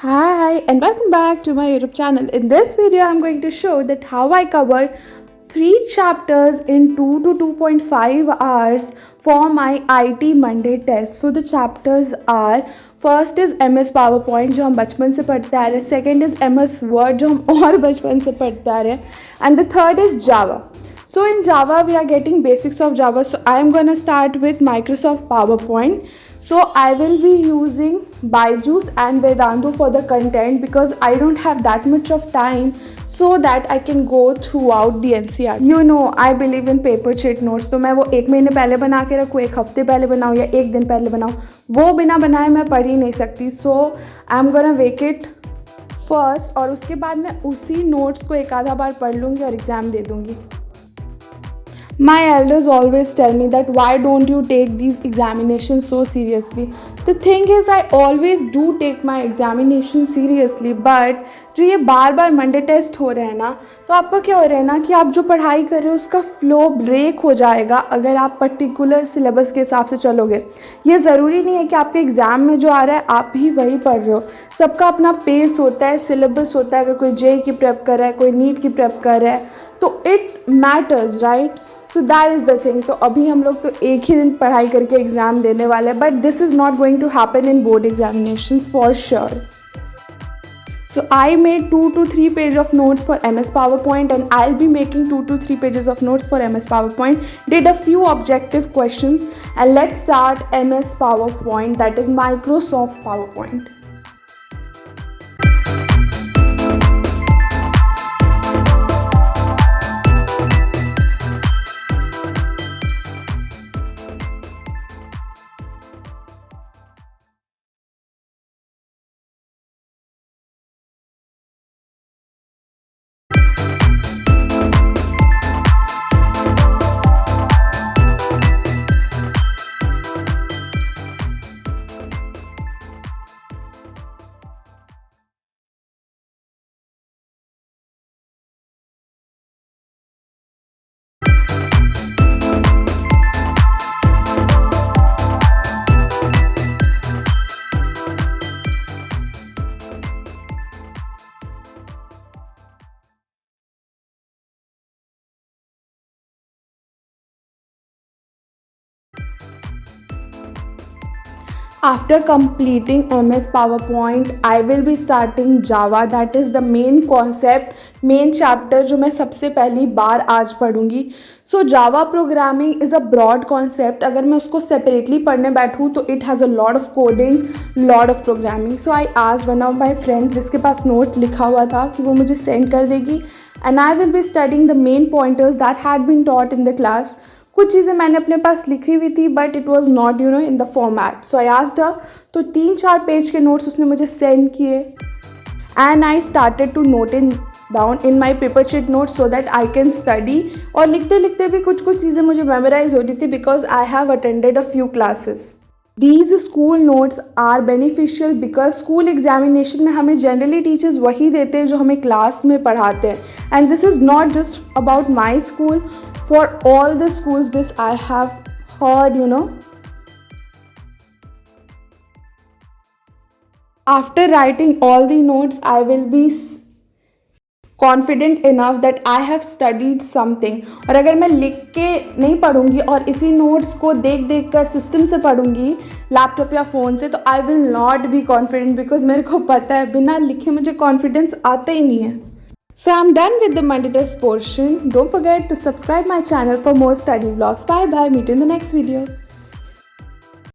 Hi and welcome back to my YouTube channel. In this video I'm going to show that how I cover 3 chapters in 2 to 2.5 hours for my IT Monday test. So the chapters are, first is MS PowerPoint जो हम बचपन से पढ़ते आ रहे हैं, second is MS Word जो हम और बचपन से पढ़ते आ रहे हैं, and the third is Java. So in Java we are getting basics of Java. So I am gonna start with Microsoft PowerPoint. So I will be using Byju's and Vedantu for the content because I don't have that much of time so that I can go throughout the NCERT. You know I believe in paper sheet notes. तो मैं वो एक महीने पहले बना के रखूँ, एक हफ्ते पहले बनाऊँ या एक दिन पहले बनाऊँ, वो बिना बनाए मैं पढ़ ही नहीं सकती. So I am gonna make it first और उसके बाद मैं उसी नोट्स को एक आधा बार पढ़ लूँगी और एग्ज़ाम दे दूँगी. My elders always tell me that why don't you take these examinations so seriously. The thing is I always do take my examination seriously, but जो ये बार बार मंडे टेस्ट हो रहे हैं ना, तो आपका क्या हो रहा है ना कि आप जो पढ़ाई कर रहे हो उसका फ्लो ब्रेक हो जाएगा अगर आप पर्टिकुलर सिलेबस के हिसाब से चलोगे. ये ज़रूरी नहीं है कि आपके एग्ज़ाम में जो आ रहा है आप ही वही पढ़ रहे हो. सबका अपना पेस होता है, सिलेबस होता है. अगर कोई जेई की प्रेप कर रहा है, कोई नीट की प्रेप कर रहा है, तो it matters, right. So that is the thing. तो अभी हम लोग तो एक ही दिन पढ़ाई करके एग्ज़ाम देने वाले हैं, but this is not going to happen in board examinations for sure. So I made 2 to 3 pages of notes for MS PowerPoint and I'll be making 2 to 3 pages of notes for MS PowerPoint. Did a few objective questions and let's start MS PowerPoint, that is Microsoft PowerPoint. After completing MS PowerPoint, I will be starting Java. That is the main concept, main chapter जो मैं सबसे पहली बार आज पढ़ूँगी. So Java programming is a broad concept. अगर मैं उसको separately पढ़ने बैठूँ तो it has a lot of coding, lot of programming. So I asked one of my friends जिसके पास नोट लिखा हुआ था कि वो मुझे सेंड कर देगी and I will be studying the main pointers that had been taught in the class. कुछ चीज़ें मैंने अपने पास लिखी हुई थी but it was not in the format. So I asked her. तो 3-4 पेज के नोट्स उसने मुझे सेंड किए and I started to note in down in my paper sheet notes so that I can study. और लिखते लिखते भी कुछ चीज़ें मुझे मेमोराइज हो रही थी because I have attended a few classes. These school notes are beneficial because school examination में हमें जनरली टीचर्स वही देते हैं जो हमें क्लास में पढ़ाते हैं. And this is not just about my school, for all the schools this I have heard. After writing all the notes I will be confident enough that I have studied something. और अगर मैं लिख के नहीं पढ़ूंगी और इसी notes को देख देख कर सिस्टम से पढ़ूंगी लैपटॉप या फ़ोन से, तो I will not be confident because मेरे को पता है बिना लिखे मुझे कॉन्फिडेंस आता ही नहीं है. So I'm done with the Monday test portion. Don't forget to subscribe my channel for more study vlogs. Bye bye. Meet you in the next video.